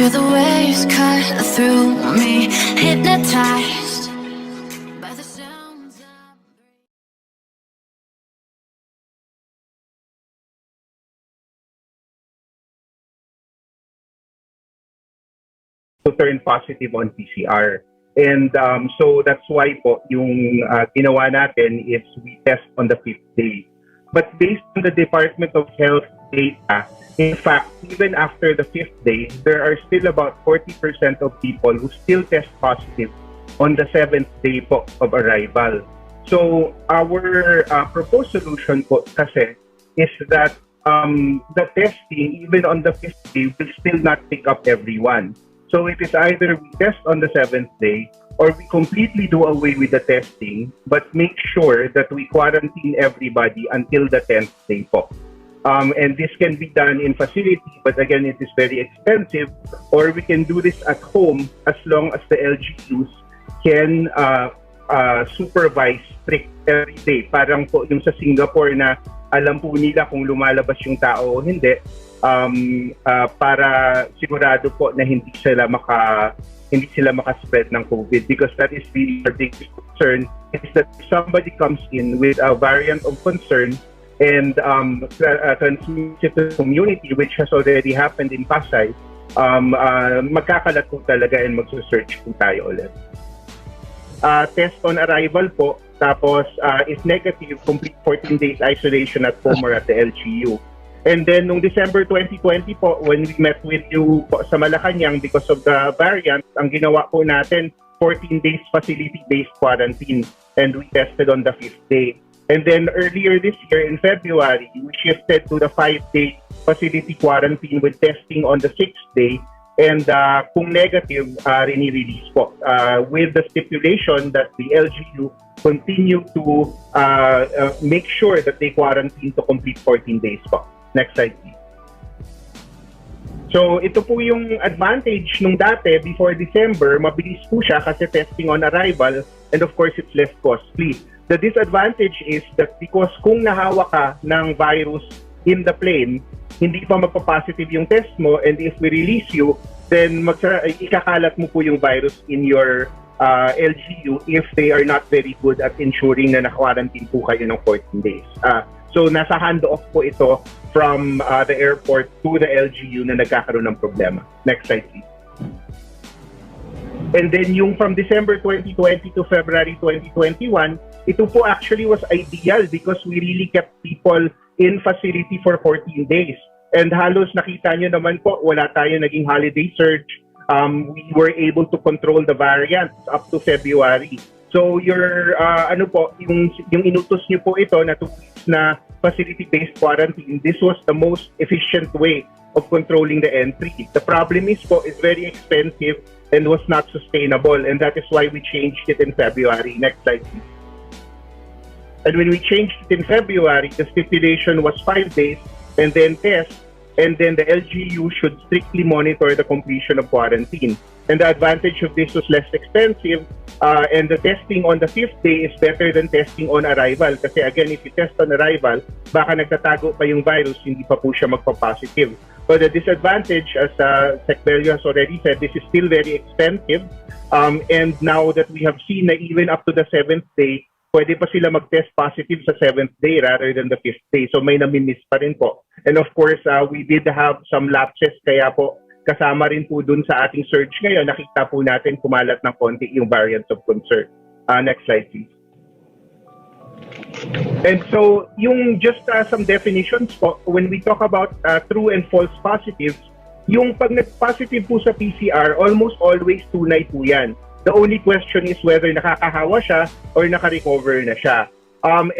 feel the waves cut through me, hypnotized by the sounds of... To turn positive on PCR. And so that's why po yung ginawa natin is we test on the 5th day. But based on the Department of Health data, in fact, even after the 5th day, there are still about 40% of people who still test positive on the 7th day po of arrival. So our proposed solution po kasi is that the testing, even on the 5th day, will still not pick up everyone. So it is either we test on the 7th day or we completely do away with the testing but make sure that we quarantine everybody until the 10th day po. And this can be done in facility, but again, it is very expensive, or we can do this at home as long as the LGUs can supervise strict every day. Parang po yung sa Singapore na alam po nila kung lumalabas yung tao o hindi, para sigurado po na hindi sila maka-spread ng COVID, because that is really our biggest concern, is that if somebody comes in with a variant of concern and transmits it to the community, which has already happened in Pasay, magkakalat po talaga and magsusearch po tayo ulit. Test on arrival po, tapos if negative, complete 14 days isolation at home or at the LGU. And then, noong December 2020 po, when we met with you po sa Malacanang because of the variant, ang ginawa po natin, 14 days facility-based quarantine. And we tested on the 5th day. And then, earlier this year, in February, we shifted to the 5-day facility quarantine with testing on the 6th day. And kung negative, rini-release po. With the stipulation that the LGU continue to make sure that they quarantine to complete 14 days po. Next slide, please. So, ito po yung advantage nung dati, before December, mabilis po siya kasi testing on arrival, and of course, it's less costly. The disadvantage is that because kung nahawa ka ng virus in the plane, hindi pa magpa-positive yung test mo, and if we release you, then ikakalat mo po yung virus in your LGU if they are not very good at ensuring na na-quarantine po kayo ng 14 days. So, nasa handoff po ito from the airport to the LGU na nagkakaroon ng problema. Next slide, please. And then yung from December 2020 to February 2021, ito po actually was ideal because we really kept people in facility for 14 days. And halos nakita nyo naman po, wala tayo naging holiday surge. We were able to control the variants up to February. So your yung inutos niyo po ito na 2 weeks na facility-based quarantine, this was the most efficient way of controlling the entry. The problem is po, it's very expensive and was not sustainable, and that is why we changed it in February. Next slide, please. And when we changed it in February, the stipulation was 5 days and then test, and then the LGU should strictly monitor the completion of quarantine. And the advantage of this was less expensive, and the testing on the 5th day is better than testing on arrival. Kasi again, if you test on arrival, baka nagtatago pa yung virus, hindi pa po siya magpa-positive. But the disadvantage, as Sec Bello has already said, this is still very expensive. And now that we have seen na even up to the 7th day, pwede pa sila mag-test positive sa 7th day rather than the 5th day. So may namimiss pa rin po. And of course, we did have some lapses, kaya po kasama rin po dun sa ating search ngayon, nakita po natin kumalat ng konti yung variants of concern. Next slide, please. And so, yung just some definitions po, when we talk about true and false positives, yung pag nag-positive po sa PCR, almost always tunay po yan. The only question is whether nakakahawa siya or naka-recover na siya.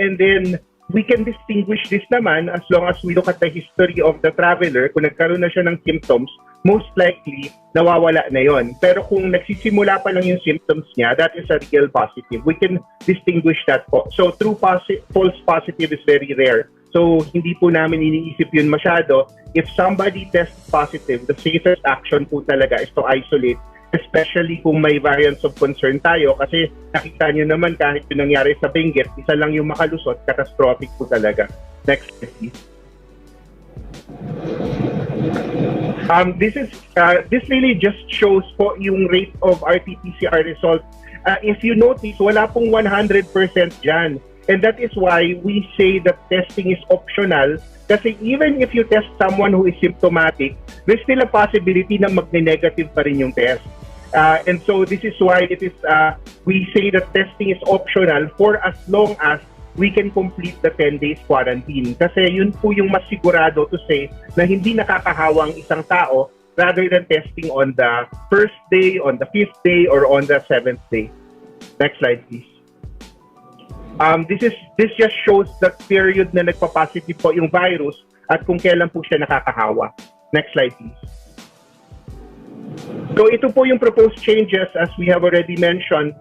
And then, we can distinguish this naman as long as we look at the history of the traveler. Kung nagkaroon na siya ng symptoms, most likely, nawawala na yon. Pero kung nagsisimula pa lang yung symptoms niya, that is a real positive. We can distinguish that po. So, true false positive is very rare. So, hindi po namin iniisip yun masyado. If somebody tests positive, the safest action po talaga is to isolate, especially kung may variants of concern tayo, kasi nakita nyo naman kahit yung nangyari sa Benguet, isa lang yung makalusot, catastrophic po talaga. Next, please. This really just shows po yung rate of RT-PCR result. If you notice, wala pong 100% dyan. And that is why we say that testing is optional. Kasi even if you test someone who is symptomatic, there's still a possibility na magne-negative pa rin yung test. And so this is why we say that testing is optional for as long as we can complete the 10 days quarantine. Kasi yun po yung mas sigurado to say na hindi nakakahawang isang tao rather than testing on the first day, on the 5th day, or on the 7th day. Next slide, please. This just shows the period na nagpa-positive po yung virus at kung kailan po siya nakakahawa. Next slide, please. So ito po yung proposed changes as we have already mentioned.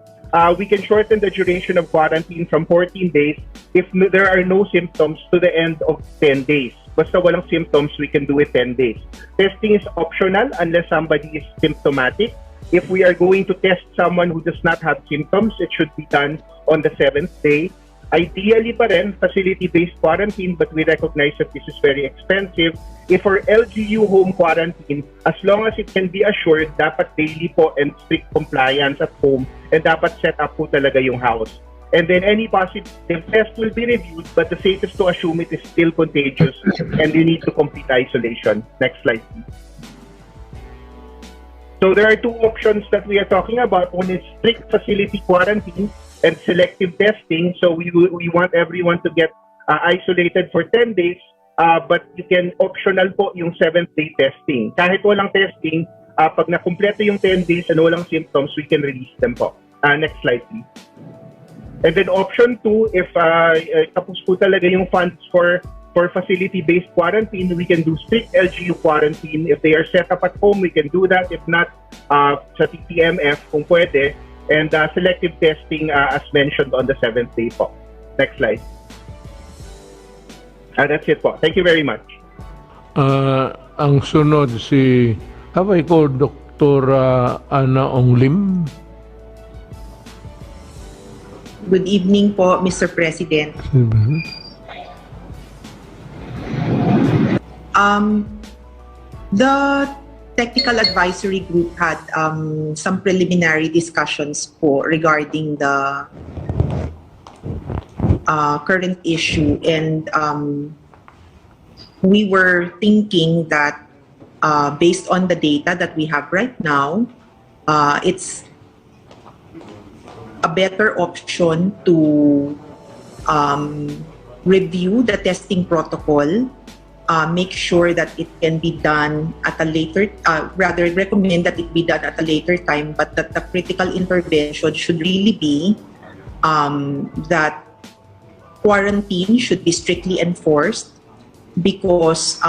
We can shorten the duration of quarantine from 14 days if there are no symptoms to the end of 10 days. Basta walang symptoms, we can do it 10 days. Testing is optional unless somebody is symptomatic. If we are going to test someone who does not have symptoms, it should be done on the 7th day. Ideally pa rin, facility-based quarantine, but we recognize that this is very expensive. If for LGU home quarantine, as long as it can be assured, dapat daily po and strict compliance at home, and dapat set up po talaga yung house. And then any positive test will be reviewed, but the safest to assume it is still contagious, and you need to complete isolation. Next slide, please. So there are two options that we are talking about. One is strict facility quarantine and selective testing. So we want everyone to get isolated for 10 days, but you can optional po yung 7th day testing. Kahit walang testing, pag nakumpleto yung 10 days and walang symptoms, we can release them po. Next slide, please. And then option 2, if tapos po talaga yung funds for facility-based quarantine, we can do strict LGU quarantine. If they are set up at home, we can do that. If not, sa TTMF kung pwede. And selective testing as mentioned on the 7th day po. Next slide. That's it po. Thank you very much. Ang sunod si, have I called Dr. Ana Onglim? Good evening po, Mr. President. The technical advisory group had some preliminary discussions po regarding the current issue, and we were thinking that based on the data that we have right now, it's a better option to review the testing protocol, make sure that it can be done at a later, rather recommend that it be done at a later time, but that the critical intervention should really be that quarantine should be strictly enforced, because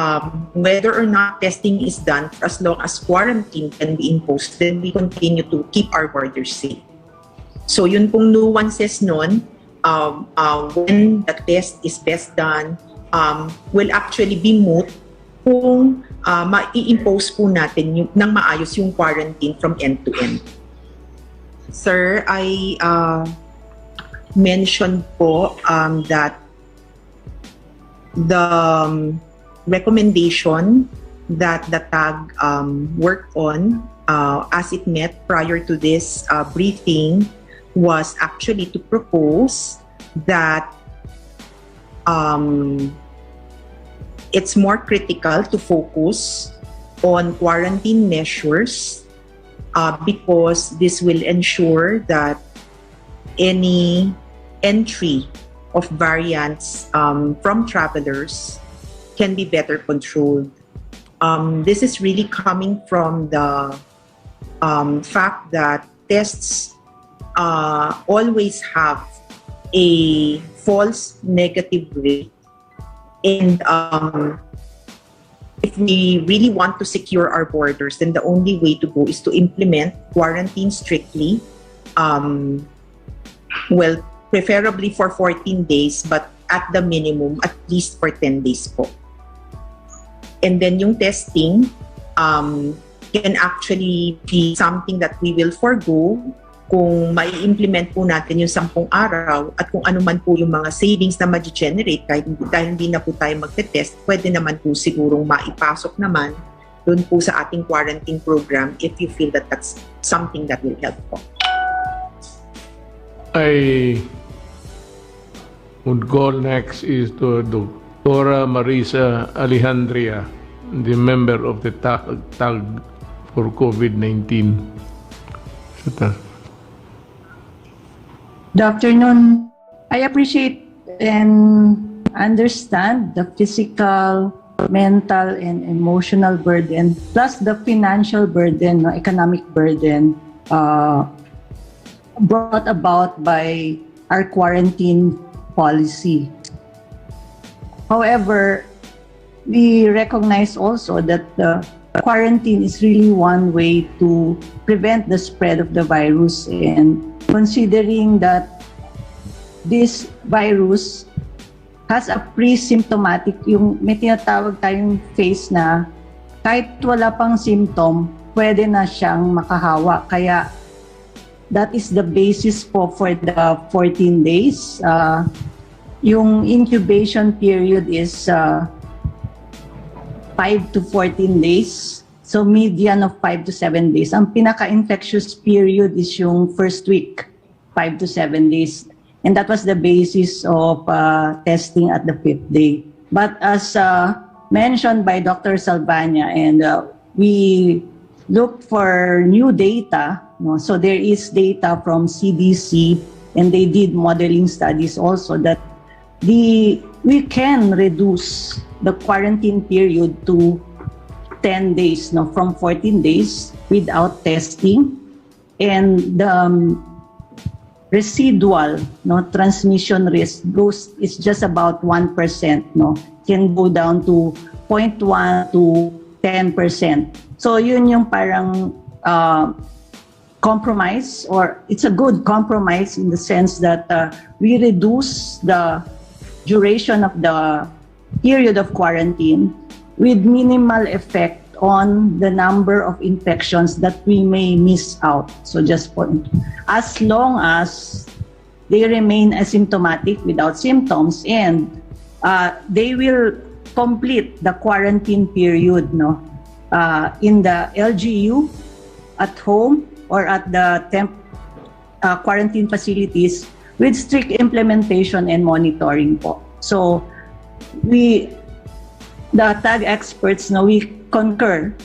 whether or not testing is done, as long as quarantine can be imposed, then we continue to keep our borders safe. So yun pong nuances nun, when the test is best done, will actually be moot kung ma-i-impose po natin ng maayos yung quarantine from end to end. Sir, I mentioned po that the recommendation that the TAG worked on as it met prior to this briefing was actually to propose that it's more critical to focus on quarantine measures because this will ensure that any entry of variants from travelers can be better controlled. This is really coming from the fact that tests always have a false negative rate, and if we really want to secure our borders, then the only way to go is to implement quarantine strictly, well, preferably for 14 days, but at the minimum, at least for 10 days po. And then yung testing can actually be something that we will forgo kung mai-implement po natin yung 10 araw, at kung ano man po yung mga savings na ma-generate dahil hindi na po tayo magte-test, pwede naman po sigurong maipasok naman dun po sa ating quarantine program if you feel that that's something that will help po. I would call next is to Dr. Marisa Alejandria, the member of the tag for COVID-19. Good afternoon. I appreciate and understand the physical, mental, and emotional burden, plus the financial burden, economic burden brought about by our quarantine policy. However, we recognize also that the quarantine is really one way to prevent the spread of the virus, and considering that this virus has a pre-symptomatic, yung may tinatawag tayong phase na kahit wala pang symptom, pwede na siyang makahawa. Kaya that is the basis po for the 14 days. Yung incubation period is 5 to 14 days. So median of 5 to 7 days. Ang pinaka-infectious period is yung first week, 5 to 7 days. And that was the basis of testing at the 5th day. But as mentioned by Dr. Salvania, and we looked for new data, so there is data from CDC, and they did modeling studies also that we can reduce the quarantine period to 10 days, from 14 days without testing, and the residual transmission risk is just about 1%, can go down to 0.1 to 10%. So yun yung parang compromise, or it's a good compromise in the sense that we reduce the duration of the period of quarantine with minimal effect on the number of infections that we may miss out. So just as long as they remain asymptomatic without symptoms, and they will complete the quarantine period in the LGU, at home, or at the quarantine facilities with strict implementation and monitoring po. So the tag experts, we concur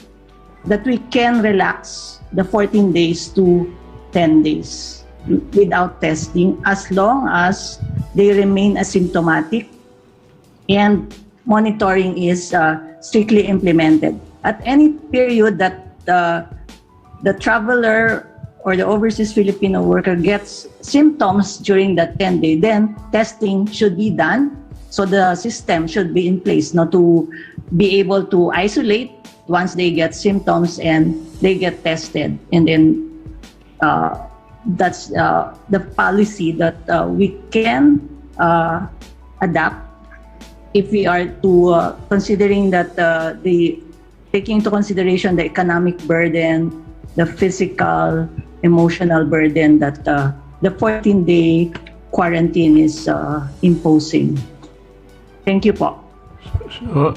that we can relax the 14 days to 10 days without testing, as long as they remain asymptomatic and monitoring is strictly implemented. At any period that the traveler or the overseas Filipino worker gets symptoms during that 10-day, then testing should be done. So the system should be in place to be able to isolate once they get symptoms and they get tested. And then that's the policy that we can adapt if we are to considering that taking into consideration the economic burden, the physical, emotional burden that the 14-day quarantine is imposing. Thank you po. So,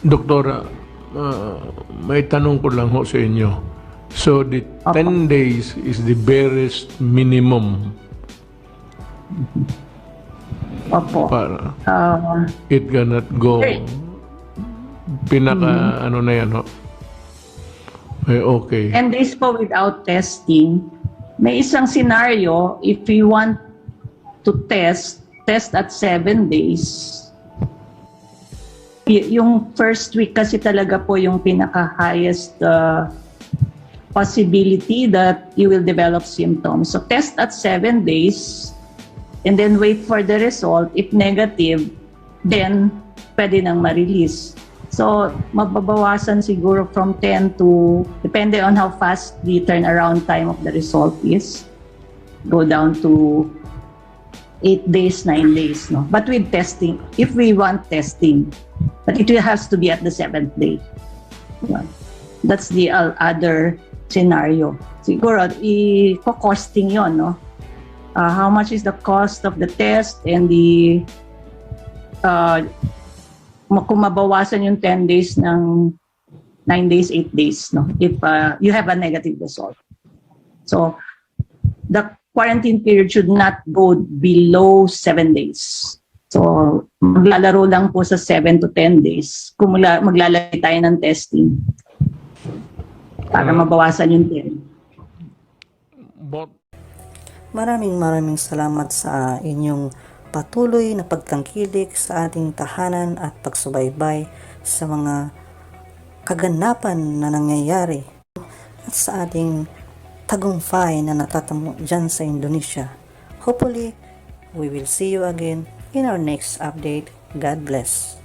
Doktora, may tanong ko lang ho sa inyo. So, the 10 days is the barest minimum Opo. para it cannot go pinaka ano na yan ho. Okay. 10 days po without testing. May isang scenario, if we want to test at 7 days. Yung first week kasi talaga po yung pinaka-highest possibility that you will develop symptoms. So test at 7 days and then wait for the result. If negative, then pwede nang ma-release. So mababawasan siguro from 10 to, depende on how fast the turnaround time of the result is, go down to 8 days, 9 days. But with testing, if we want testing, but it has to be at the 7th day. That's the other scenario. Siguro, i-costing yon, how much is the cost of the test, and kung mabawasan yung 10 days ng 9 days, 8 days, no, if you have a negative result. So the quarantine period should not go below 7 days. So maglalaro lang po sa 7 to 10 days kung maglalagay tayo ng testing para mabawasan yung 10. But Maraming salamat sa inyong patuloy na pagtangkilik sa ating tahanan at pagsubaybay sa mga kaganapan na nangyayari at sa ating tagumpay na natatamo dyan sa Indonesia. Hopefully, we will see you again in our next update. God bless.